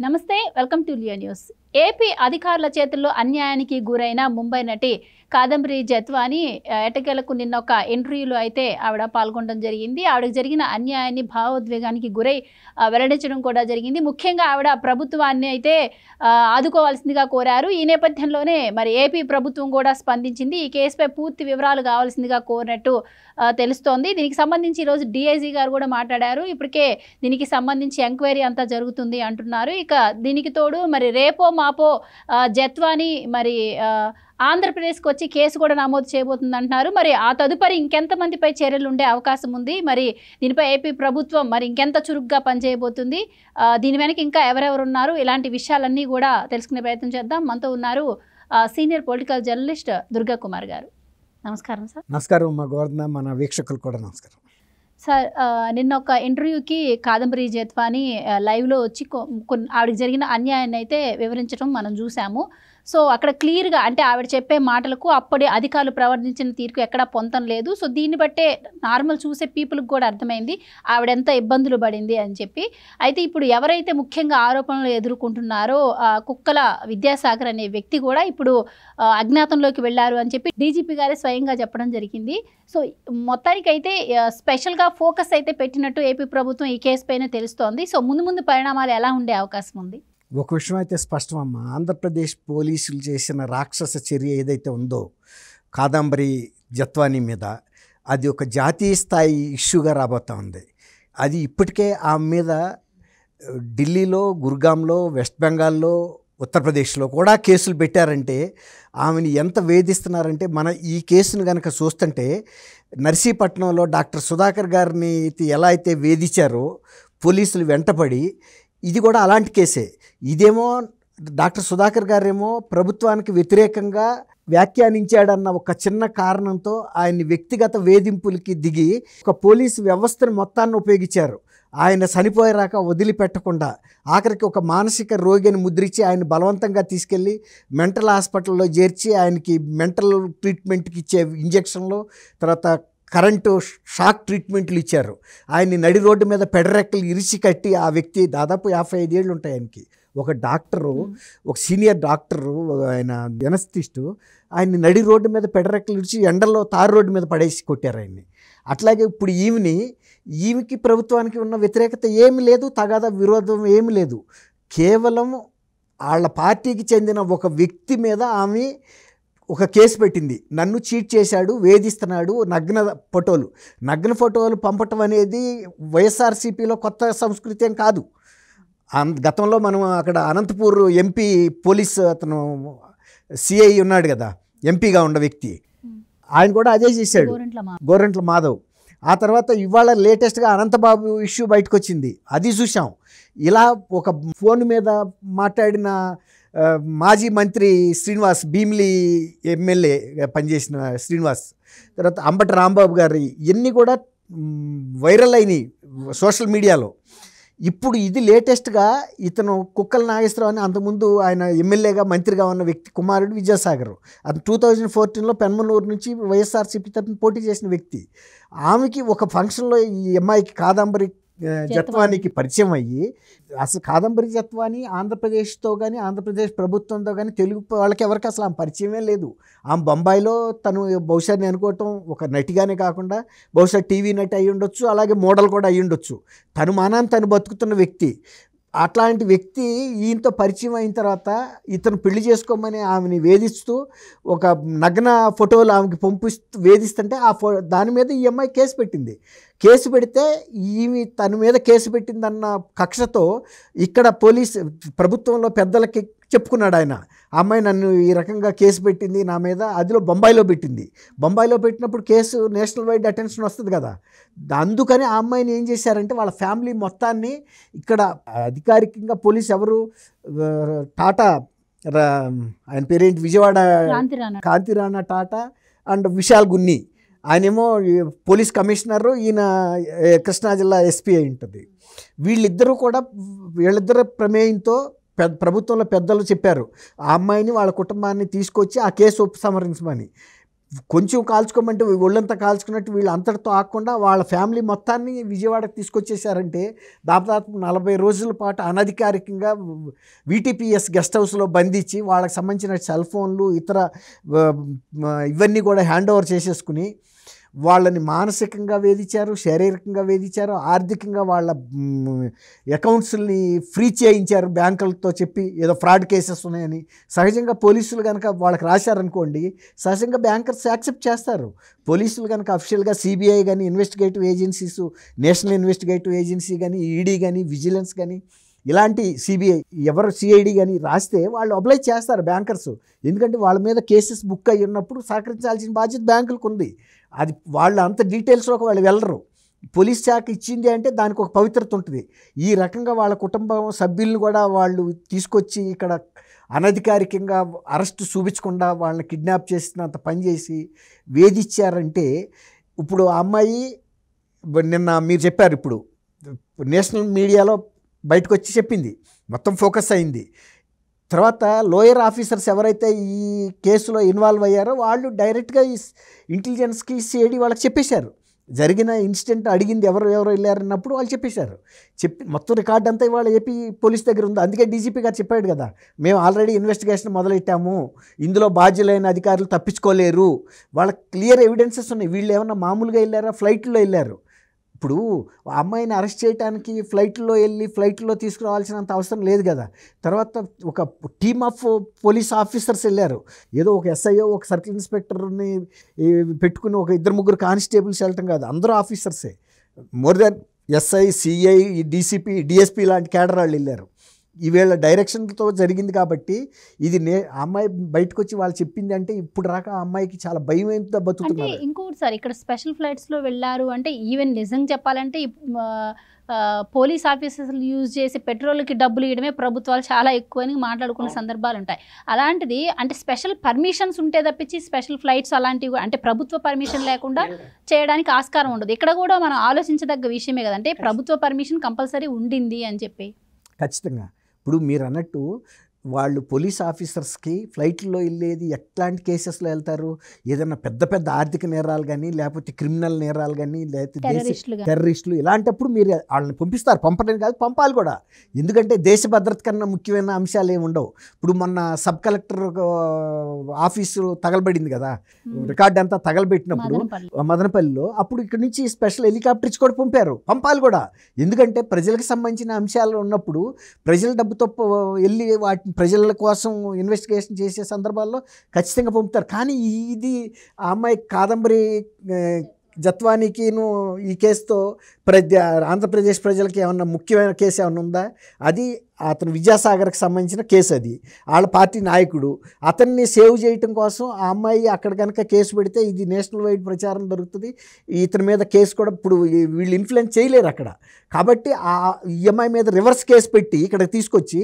నమస్తే, welcome to Leo news. AP అధికారుల చేతుల్లో అన్యాయానికి గురైన ముంబై నటి కాదంబరి జత్వాని ఎటకేలకు నిన్న ఒక ఇంటర్వ్యూలో అయితే ఆవిడ పాల్గొనడం జరిగింది. ఆవిడకి జరిగిన అన్యాయాన్ని, భావోద్వేగానికి గురై వెల్లడించడం కూడా జరిగింది. ముఖ్యంగా ఆవిడ ప్రభుత్వాన్ని అయితే ఆదుకోవాల్సిందిగా కోరారు. ఈ నేపథ్యంలోనే మరి ఏపీ ప్రభుత్వం కూడా స్పందించింది. ఈ కేసుపై పూర్తి వివరాలు కావాల్సిందిగా కోరినట్టు తెలుస్తోంది. దీనికి సంబంధించి ఈరోజు డిఐజీ గారు కూడా మాట్లాడారు. ఇప్పటికే దీనికి సంబంధించి ఎంక్వైరీ అంతా జరుగుతుంది అంటున్నారు. ఇక దీనికి తోడు మరి రేపో మాపో జత్వాని మరి ఆంధ్రప్రదేశ్కి వచ్చి కేసు కూడా నమోదు చేయబోతుంది అంటున్నారు. మరి ఆ తదుపరి ఇంకెంతమందిపై చర్యలు ఉండే అవకాశం ఉంది, మరి దీనిపై ఏపీ ప్రభుత్వం మరి ఇంకెంత చురుగ్గా పనిచేయబోతుంది, దీని వెనక ఇంకా ఎవరెవరు ఉన్నారు, ఇలాంటి విషయాలన్నీ కూడా తెలుసుకునే ప్రయత్నం చేద్దాం. మనతో ఉన్నారు senior political journalist Durga Kumar గారు. నమస్కారం సార్. నమస్కారం అమ్మ గోవర్ధన, మన వీక్షకులు కూడా నమస్కారం సార్. నిన్న ఒక ఇంటర్వ్యూకి కాదంబరి జత్వాని లైవ్లో వచ్చి ఆవిడకి జరిగిన అన్యాయాన్ని అయితే వివరించడం మనం చూసాము. సో అక్కడ క్లియర్గా అంటే ఆవిడ చెప్పే మాటలకు అప్పటి అధికారులు ప్రవర్తించిన తీరుకు ఎక్కడా పొంతం లేదు. సో దీన్ని బట్టే నార్మల్ చూసే పీపుల్కి కూడా అర్థమైంది ఆవిడ ఎంత ఇబ్బందులు పడింది అని చెప్పి. అయితే ఇప్పుడు ఎవరైతే ముఖ్యంగా ఆరోపణలు ఎదుర్కొంటున్నారో కుక్కల విద్యాసాగర్ అనే వ్యక్తి కూడా ఇప్పుడు అజ్ఞాతంలోకి వెళ్ళారు అని చెప్పి డీజీపీ గారే స్వయంగా చెప్పడం జరిగింది. సో మొత్తానికైతే స్పెషల్గా ఫోకస్ అయితే పెట్టినట్టు ఏపీ ప్రభుత్వం ఈ కేసు పైన తెలుస్తోంది. సో ముందు పరిణామాలు ఎలా ఉండే అవకాశం ఉంది? ఒక విషయం అయితే స్పష్టమమ్మా, ఆంధ్రప్రదేశ్ పోలీసులు చేసిన రాక్షస చర్య ఏదైతే ఉందో కాదంబరి జత్వాని మీద, అది ఒక జాతీయ స్థాయి ఇష్యూగా రాబోతూ ఉంది. అది ఇప్పటికే ఆమె మీద ఢిల్లీలో, గుర్గాంలో, వెస్ట్ బెంగాల్లో, ఉత్తరప్రదేశ్లో కూడా కేసులు పెట్టారంటే ఆమెను ఎంత వేధిస్తున్నారంటే, మన ఈ కేసును కనుక చూస్తుంటే నర్సీపట్నంలో డాక్టర్ సుధాకర్ గారిని ఎలా అయితే వేధించారో పోలీసులు వెంటపడి, ఇది కూడా అలాంటి కేసే. ఇదేమో డాక్టర్ సుధాకర్ గారేమో ప్రభుత్వానికి వ్యతిరేకంగా వ్యాఖ్యానించాడన్న ఒక చిన్న కారణంతో ఆయన్ని వ్యక్తిగత వేధింపులకి దిగి ఒక పోలీసు వ్యవస్థను మొత్తాన్ని ఉపయోగించారు. ఆయన చనిపోయేరాక వదిలిపెట్టకుండా ఆఖరికి ఒక మానసిక రోగిని ముద్రించి ఆయన బలవంతంగా తీసుకెళ్ళి మెంటల్ హాస్పిటల్లో చేర్చి ఆయనకి మెంటల్ ట్రీట్మెంట్కి ఇచ్చే ఇంజక్షన్లు, తర్వాత కరెంటు షాక్ ట్రీట్మెంట్లు ఇచ్చారు. ఆయన్ని నడి రోడ్డు మీద పెడరెక్కలు ఇరిచి కట్టి, ఆ వ్యక్తి దాదాపు 55 ఏళ్ళు ఉంటాయి ఆయనకి. ఒక డాక్టరు, ఒక సీనియర్ డాక్టరు, ఆయన ఎనస్థిస్టు, ఆయన్ని నడి రోడ్డు మీద పెడరెక్కలు ఇరిచి ఎండల్లో తారు రోడ్డు మీద పడేసి కొట్టారు ఆయన్ని. అట్లాగే ఇప్పుడు ఈమెకి ప్రభుత్వానికి ఉన్న వ్యతిరేకత ఏమి లేదు, తగాదా విరోధం ఏమి లేదు. కేవలం వాళ్ళ పార్టీకి చెందిన ఒక వ్యక్తి మీద ఆమె ఒక కేసు పెట్టింది. నన్ను చీట్ చేశాడు, వేధిస్తున్నాడు, నగ్న ఫోటోలు పంపటం అనేది వైఎస్ఆర్సీపీలో కొత్త సంస్కృతి ఏం కాదు. గతంలో మనం అక్కడ అనంతపూర్ ఎంపీ పోలీస్ అతను సిఐ ఉన్నాడు కదా, ఎంపీగా ఉన్న వ్యక్తి, ఆయన కూడా అదే చేశాడు, గోరంట్ల మాధవ్. ఆ తర్వాత ఇవాళ లేటెస్ట్గా అనంతబాబు ఇష్యూ బయటకు వచ్చింది, అది చూసాం. ఇలా ఒక ఫోన్ మీద మాట్లాడిన మాజీ మంత్రి శ్రీనివాస్, భీమిలి ఎమ్మెల్యే పనిచేసిన శ్రీనివాస్, తర్వాత అంబటి రాంబాబు గారు, ఇవన్నీ కూడా వైరల్ అయినాయి సోషల్ మీడియాలో. ఇప్పుడు ఇది లేటెస్ట్గా ఇతను కుక్కల నాగేశ్వరరావు అని, అంతకుముందు ఆయన ఎమ్మెల్యేగా మంత్రిగా ఉన్న వ్యక్తి కుమారుడు విద్యాసాగర్, అతను 2014లో పెన్మనూరు నుంచి వైఎస్ఆర్సీపీ తరఫున పోటీ చేసిన వ్యక్తి. ఆమెకి ఒక ఫంక్షన్లో ఈ అమ్మాయికి కాదంబరి జత్వానికి పరిచయం అయ్యి, అసలు కాదంబరి జత్వాని ఆంధ్రప్రదేశ్తో కానీ ఆంధ్రప్రదేశ్ ప్రభుత్వంతో కానీ తెలుగు వాళ్ళకి ఎవరికి అసలు ఆమె పరిచయమే లేదు. ఆమె బొంబాయిలో తను బహుశా నేను అనుకోవటం ఒక నటిగానే కాకుండా బహుశా టీవీ నటి అయ్యి ఉండొచ్చు, అలాగే మోడల్ కూడా అయ్యి ఉండొచ్చు. తను మానాన్ని తను బతుకుతున్న వ్యక్తి. అట్లాంటి వ్యక్తి ఈయనతో పరిచయం అయిన తర్వాత ఇతను పెళ్లి చేసుకోమని ఆమెని వేధిస్తూ ఒక నగ్న ఫోటోలు ఆమెకి పంపిస్తూ వేధిస్తుంటే దాని మీద ఈ అమ్మాయి కేసు పెట్టింది. కేసు పెడితే ఈమె తన మీద కేసు పెట్టిందన్న కక్షతో ఇక్కడ ప్రభుత్వంలో పెద్దలకి చెప్పుకున్నాడు ఆయన. ఆ అమ్మాయి నన్ను ఈ రకంగా కేసు పెట్టింది నా మీద, అదిలో బొంబాయిలో పెట్టింది. బొంబాయిలో పెట్టినప్పుడు కేసు నేషనల్ వైడ్ అటెన్షన్ వస్తుంది కదా, అందుకని ఆ అమ్మాయిని ఏం చేశారంటే వాళ్ళ ఫ్యామిలీ మొత్తాన్ని ఇక్కడ అధికారికంగా పోలీసు ఎవరు టాటా, ఆయన పేరేంటి, విజయవాడ కాంతిరాణా టాటా అండ్ విశాల్ గున్ని, ఆయనేమో పోలీస్ కమిషనరు, ఈయన కృష్ణా జిల్లా ఎస్పీ అయి ఉంటుంది. వీళ్ళిద్దరు ప్రమేయంతో ప్రభుత్వంలో పెద్దలు చెప్పారు ఆ అమ్మాయిని వాళ్ళ కుటుంబాన్ని తీసుకొచ్చి ఆ కేసు ఉపసంహరించమని. కొంచెం కాల్చుకోమంటే ఒళ్ళంతా కాల్చుకున్నట్టు వీళ్ళు అంతటితో ఆగకుండా వాళ్ళ ఫ్యామిలీ మొత్తాన్ని విజయవాడకు తీసుకొచ్చేసారంటే దాదాపు 40 రోజుల పాటు అనధికారికంగా వీటీపీఎస్ గెస్ట్ హౌస్లో బంధించి వాళ్ళకి సంబంధించిన సెల్ ఫోన్లు ఇతర ఇవన్నీ కూడా హ్యాండ్ ఓవర్ చేసేసుకుని వాళ్ళని మానసికంగా వేధించారు, శారీరకంగా వేధించారు, ఆర్థికంగా వాళ్ళ అకౌంట్స్ని ఫ్రీ చేయించారు బ్యాంకులతో చెప్పి ఏదో ఫ్రాడ్ కేసెస్ ఉన్నాయని. సహజంగా పోలీసులు కనుక వాళ్ళకి రాశారనుకోండి, సహజంగా బ్యాంకర్స్ యాక్సెప్ట్ చేస్తారు. పోలీసులు కనుక అఫీషియల్గా సిబిఐ కానీ, investigative agencies, national investigative agency కానీ, ఈడీ కానీ, విజిలెన్స్ కానీ, ఇలాంటి సిబిఐ ఎవరు సిఐడి కానీ రాస్తే వాళ్ళు అప్లై చేస్తారు బ్యాంకర్స్. ఎందుకంటే వాళ్ళ మీద కేసెస్ బుక్ అయ్యి ఉన్నప్పుడు సహకరించాల్సిన బాధ్యత బ్యాంకులకు ఉంది. అది వాళ్ళు అంత డీటెయిల్స్లోకి వాళ్ళు వెళ్ళరు. పోలీస్ శాఖ ఇచ్చింది అంటే దానికి ఒక పవిత్రత ఉంటుంది. ఈ రకంగా వాళ్ళ కుటుంబం సభ్యులను కూడా వాళ్ళు తీసుకొచ్చి ఇక్కడ అనధికారికంగా అరెస్ట్ చూపించకుండా వాళ్ళని కిడ్నాప్ చేసినంత పనిచేసి వేధించారంటే, ఇప్పుడు ఆ అమ్మాయి నిన్న మీరు చెప్పారు, ఇప్పుడు నేషనల్ మీడియాలో బయటకు వచ్చి చెప్పింది, మొత్తం ఫోకస్ అయింది. తర్వాత లోయర్ ఆఫీసర్స్ ఎవరైతే ఈ కేసులో ఇన్వాల్వ్ అయ్యారో వాళ్ళు డైరెక్ట్గా ఈ ఇంటెలిజెన్స్కి సిఐడి వాళ్ళకి చెప్పేశారు. జరిగిన ఇన్సిడెంట్ అడిగింది ఎవరు వెళ్ళారన్నప్పుడు వాళ్ళు చెప్పేశారు. మొత్తం రికార్డ్ అంతా ఇవాళ ఏపీ పోలీస్ దగ్గర ఉంది. అందుకే డీజీపీ గారు చెప్పాడు కదా, మేము ఆల్రెడీ ఇన్వెస్టిగేషన్ మొదలెట్టాము, ఇందులో బాధ్యులైన అధికారులు తప్పించుకోలేరు, వాళ్ళకి క్లియర్ ఎవిడెన్సెస్ ఉన్నాయి. వీళ్ళు ఏమన్నా మామూలుగా వెళ్ళారా, ఫ్లైట్లో వెళ్ళారు. ఇప్పుడు ఆ అమ్మాయిని అరెస్ట్ చేయడానికి ఫ్లైట్లో వెళ్ళి ఫ్లైట్లో తీసుకురావాల్సినంత అవసరం లేదు కదా. తర్వాత ఒక టీమ్ ఆఫ్ పోలీస్ ఆఫీసర్స్ వెళ్ళారు. ఏదో ఒక ఎస్ఐఓ, ఒక సర్కిల్ ఇన్స్పెక్టర్ని పెట్టుకుని ఒక 2-3 కానిస్టేబుల్స్ వెళ్ళటం కాదు, అందరూ ఆఫీసర్సే. More than SI, CI, DCP, DSP లాంటి కేడర్ వాళ్ళు వెళ్ళారు. ఈవేళ డైరెక్షన్తో జరిగింది కాబట్టి ఇది అమ్మాయి బయటకు వచ్చి వాళ్ళు చెప్పింది అంటే ఇప్పుడు రాక ఆ అమ్మాయికి చాలా భయం ఏంటో బతుకుతున్నారు. అంటే ఇంకోటి సార్, ఇక్కడ స్పెషల్ ఫ్లైట్స్లో వెళ్ళారు అంటే ఈవెన్ నిజంగా చెప్పాలంటే పోలీస్ ఆఫీసర్లు యూజ్ చేసి పెట్రోల్కి డబ్బులు ఇవ్వడమే ప్రభుత్వాలు చాలా ఎక్కువ అని మాట్లాడుకున్న సందర్భాలు ఉంటాయి. అలాంటిది అంటే స్పెషల్ పర్మిషన్స్ ఉంటే తప్పించి స్పెషల్ ఫ్లైట్స్ అలాంటివి అంటే ప్రభుత్వ పర్మిషన్ లేకుండా చేయడానికి ఆస్కారం ఉండదు. ఇక్కడ కూడా మనం ఆలోచించదగ్గ విషయమే కదా, అంటే ప్రభుత్వ పర్మిషన్ కంపల్సరీ ఉండింది అని చెప్పి. ఖచ్చితంగా ఇప్పుడు మీరు అన్నట్టు వాళ్ళు పోలీస్ ఆఫీసర్స్కి ఫ్లైట్లో వెళ్ళేది ఎట్లాంటి కేసెస్లో వెళ్తారు, ఏదైనా పెద్ద పెద్ద ఆర్థిక నేరాలు కానీ, లేకపోతే క్రిమినల్ నేరాలు కానీ, లేకపోతే టెర్రరిస్టులు, ఇలాంటప్పుడు మీరు వాళ్ళని పంపిస్తారు. పంపడం కాదు, పంపాలి కూడా. ఎందుకంటే దేశ భద్రత కన్నా ముఖ్యమైన అంశాలు ఏమి ఉండవు. ఇప్పుడు మొన్న సబ్ కలెక్టర్ ఆఫీసు తగలబడింది కదా, రికార్డు అంతా తగలబెట్టినప్పుడు మదనపల్లిలో, అప్పుడు ఇక్కడ నుంచి స్పెషల్ హెలికాప్టర్స్ కూడా పంపాలి కూడా. ఎందుకంటే ప్రజలకు సంబంధించిన అంశాలు ఉన్నప్పుడు ప్రజల డబ్బుతో వెళ్ళి వాటిని ప్రజల కోసం ఇన్వెస్టిగేషన్ చేసే సందర్భాల్లో ఖచ్చితంగా పంపుతారు. కానీ ఇది ఆ అమ్మాయి కాదంబరి జత్వానీకిను ఈ కేసుతో ఆంధ్రప్రదేశ్ ప్రజలకి ఏమన్నా ముఖ్యమైన కేసు ఏమన్నా ఉందా? అది అతను విద్యాసాగర్కి సంబంధించిన కేసు. అది వాళ్ళ పార్టీ నాయకుడు, అతన్ని సేవ్ చేయటం కోసం ఆ అమ్మాయి అక్కడ కనుక కేసు పెడితే ఇది నేషనల్ వైడ్ ప్రచారం దొరుకుతుంది. ఇతని మీద కేసు కూడా ఇప్పుడు వీళ్ళు ఇన్ఫ్లుయెన్స్ చేయలేరు అక్కడ. కాబట్టి ఆ ఈఎంఐ మీద రివర్స్ కేసు పెట్టి ఇక్కడ తీసుకొచ్చి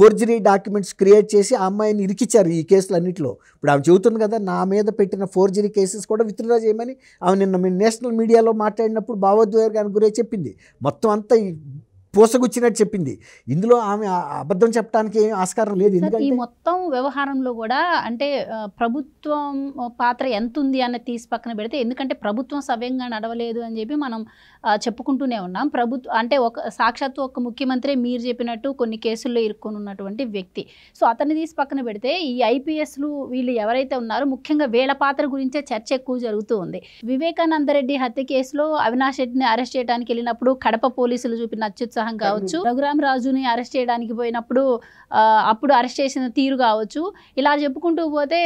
ఫోర్జరీ డాక్యుమెంట్స్ క్రియేట్ చేసి ఆ అమ్మాయిని ఇరికిచ్చారు ఈ కేసులన్నింటిలో. ఇప్పుడు ఆమె చెబుతుంది కదా, నా మీద పెట్టిన ఫోర్జరీ కేసెస్ కూడా విత్డ్రా చేయమని ఆమె నిన్న నేషనల్ మీడియాలో మాట్లాడినప్పుడు భావోద్వేగానికి గురై చెప్పింది. మొత్తం అంతా పోసగుచ్చినట్టు చెప్పింది. ఇందులో ఆమె అబద్ధం చెప్పడానికి ఏం ఆస్కారం లేదు. ఈ మొత్తం వ్యవహారంలో కూడా అంటే ప్రభుత్వం పాత్ర ఎంత ఉంది అన్నది తీసి పక్కన పెడితే, ఎందుకంటే ప్రభుత్వం సవ్యంగా నడవలేదు అని చెప్పి మనం చెప్పుకుంటూనే ఉన్నాం. అంటే సాక్షాత్తు ఒక ముఖ్యమంత్రి మీరు చెప్పినట్టు కొన్ని కేసుల్లో ఇరుక్కొని ఉన్నటువంటి వ్యక్తి. సో అతన్ని తీసి పక్కన పెడితే ఈ ఐపీఎస్లు వీళ్ళు ఎవరైతే ఉన్నారో ముఖ్యంగా వీళ్ళ పాత్ర గురించే చర్చ ఎక్కువ జరుగుతూ ఉంది. వివేకానందరెడ్డి హత్య కేసులో అవినాష్ రెడ్డిని అరెస్ట్ చేయడానికి వెళ్ళినప్పుడు కడప పోలీసులు చూపిన అత్యుత్సాహం కావచ్చు, రఘురామరాజుని అరెస్ట్ చేయడానికి పోయినప్పుడు అప్పుడు అరెస్ట్ చేసిన తీరు కావచ్చు, ఇలా చెప్పుకుంటూ పోతే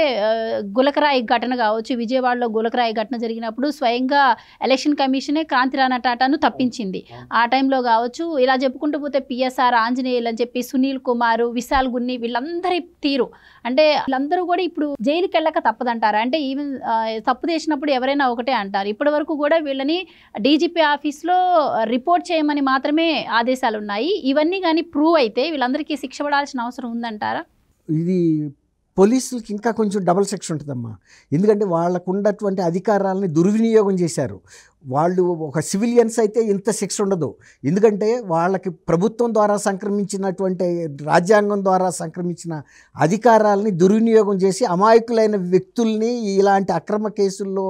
గులకరాయి ఘటన కావచ్చు, విజయవాడలో గులకరాయి ఘటన జరిగినప్పుడు స్వయంగా ఎలక్షన్ కమిషనే క్రాంతిరాణ టాటాను తప్పించింది ఆ టైంలో కావచ్చు. ఇలా చెప్పుకుంటూ పోతే పిఎస్ఆర్ ఆంజనేయులు అని చెప్పి సునీల్ కుమార్, విశాల్ గున్ని, వీళ్ళందరి తీరు అంటే వీళ్ళందరూ కూడా ఇప్పుడు జైలుకి వెళ్ళక తప్పదంటారా? అంటే ఈవెన్ తప్పు చేసినప్పుడు ఎవరైనా ఒకటే అంటారు. ఇప్పటి వరకు కూడా వీళ్ళని డీజీపీ ఆఫీస్లో రిపోర్ట్ చేయమని మాత్రమే ఆదేశాలు ఉన్నాయి. ఇవన్నీ కానీ ప్రూవ్ అయితే వీళ్ళందరికీ శిక్ష పడాల్సిన అవసరం ఉందంటారా? ఇది పోలీసులకి ఇంకా కొంచెం డబుల్ సెక్షన్ ఉంటుందమ్మా. ఎందుకంటే వాళ్ళకు ఉన్నటువంటి అధికారాలని దుర్వినియోగం చేశారు. వాళ్ళు ఒక సివిలియన్స్ అయితే ఇంత శిక్ష ఉండదు. ఎందుకంటే వాళ్ళకి ప్రభుత్వం ద్వారా సంక్రమించినటువంటి, రాజ్యాంగం ద్వారా సంక్రమించిన అధికారాలని దుర్వినియోగం చేసి అమాయకులైన వ్యక్తుల్ని ఇలాంటి అక్రమ కేసుల్లో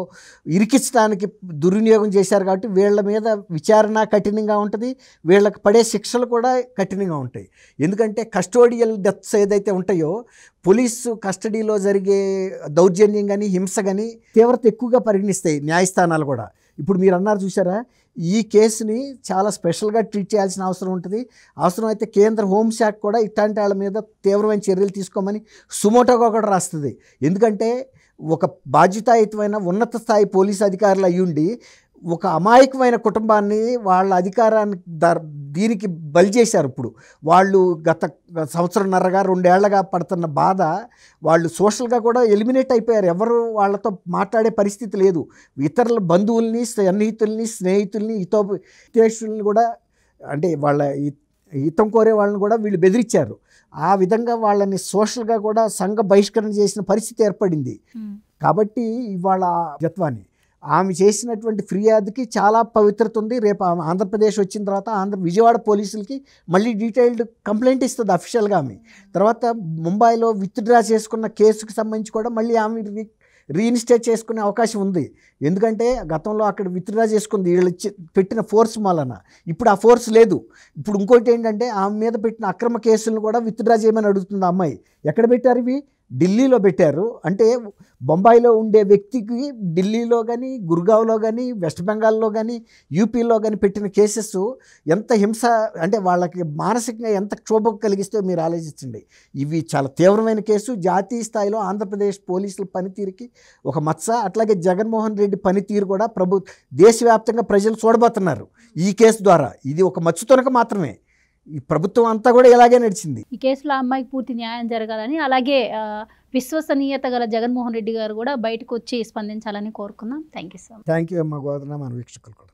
ఇరికించడానికి దుర్వినియోగం చేశారు. కాబట్టి వీళ్ళ మీద విచారణ కఠినంగా ఉంటుంది, వీళ్ళకి పడే శిక్షలు కూడా కఠినంగా ఉంటాయి. ఎందుకంటే కస్టోడియల్ డెత్స్ ఏదైతే ఉంటాయో, పోలీసు కస్టడీలో జరిగే దౌర్జన్యం కానీ హింస కానీ తీవ్రత ఎక్కువగా పరిగణిస్తాయి న్యాయస్థానాలు కూడా. ఇప్పుడు మీరు అన్నారు చూసారా, ఈ కేసుని చాలా స్పెషల్గా ట్రీట్ చేయాల్సిన అవసరం ఉంటుంది. అవసరమైతే కేంద్ర హోంశాఖ కూడా ఇట్లాంటి వాళ్ళ మీద తీవ్రమైన చర్యలు తీసుకోమని సుమోటోగా కూడా రాస్తుంది. ఎందుకంటే ఒక బాధ్యతాయుతమైన ఉన్నత స్థాయి పోలీసు అధికారులు అయ్యుండి ఒక అమాయకమైన కుటుంబాన్ని వాళ్ళ అధికారాన్ని దీనికి బలి చేశారు. ఇప్పుడు వాళ్ళు గత సంవత్సరంన్నరగా 2 ఏళ్లగా పడుతున్న బాధ, వాళ్ళు సోషల్గా కూడా ఎలిమినేట్ అయిపోయారు. ఎవరు వాళ్ళతో మాట్లాడే పరిస్థితి లేదు. ఇతరుల బంధువుల్ని, సన్నిహితుల్ని, స్నేహితుల్ని, హితోపేషుల్ని కూడా, అంటే వాళ్ళ హితం కోరే వాళ్ళని కూడా వీళ్ళు బెదిరించారు. ఆ విధంగా వాళ్ళని సోషల్గా కూడా సంఘ బహిష్కరణ చేసిన పరిస్థితి ఏర్పడింది. కాబట్టి ఇవాళ జత్వాని ఆమె చేసినటువంటి ఫిర్యాదుకి చాలా పవిత్రత ఉంది. రేపు ఆమె ఆంధ్రప్రదేశ్ వచ్చిన తర్వాత విజయవాడ పోలీసులకి మళ్ళీ డీటెయిల్డ్ కంప్లైంట్ ఇస్తుంది అఫీషియల్గా. ఆమె తర్వాత ముంబైలో విత్డ్రా చేసుకున్న కేసుకు సంబంధించి కూడా మళ్ళీ ఆమె రీఇన్స్టేట్ చేసుకునే అవకాశం ఉంది. ఎందుకంటే గతంలో అక్కడ విత్డ్రా చేసుకుంది వీళ్ళు పెట్టిన ఫోర్స్ వలన. ఇప్పుడు ఆ ఫోర్స్ లేదు. ఇప్పుడు ఇంకోటి ఏంటంటే ఆమె మీద పెట్టిన అక్రమ కేసులను కూడా విత్డ్రా చేయమని అడుగుతుంది ఆ అమ్మాయి. ఎక్కడ పెట్టారు ఇవి? ఢిల్లీలో పెట్టారు. అంటే బొంబాయిలో ఉండే వ్యక్తికి ఢిల్లీలో కానీ, గుర్గావ్లో కానీ, వెస్ట్ బెంగాల్లో కానీ, యూపీలో కానీ పెట్టిన కేసెస్ ఎంత హింస, అంటే వాళ్ళకి మానసికంగా ఎంత క్షోభం కలిగిస్తే మీరు ఆలోచించండి. ఇవి చాలా తీవ్రమైన కేసు. జాతీయ స్థాయిలో ఆంధ్రప్రదేశ్ పోలీసుల పనితీరుకి ఒక మచ్చ. అట్లాగే జగన్మోహన్ రెడ్డి పనితీరు కూడా దేశవ్యాప్తంగా ప్రజలు చూడబోతున్నారు ఈ కేసు ద్వారా. ఇది ఒక మచ్చుతొనక మాత్రమే. ఈ ప్రభుత్వం అంతా కూడా ఇలాగే నడిచింది. ఈ కేసులో అమ్మాయికి పూర్తి న్యాయం జరగాలని, అలాగే విశ్వసనీయత గల జగన్మోహన్ రెడ్డి గారు కూడా బయటకు వచ్చి స్పందించాలని కోరుకుందాం. Thank you so much. Thank you అమ్మ గోదన, మన వీక్షకులు కూడా.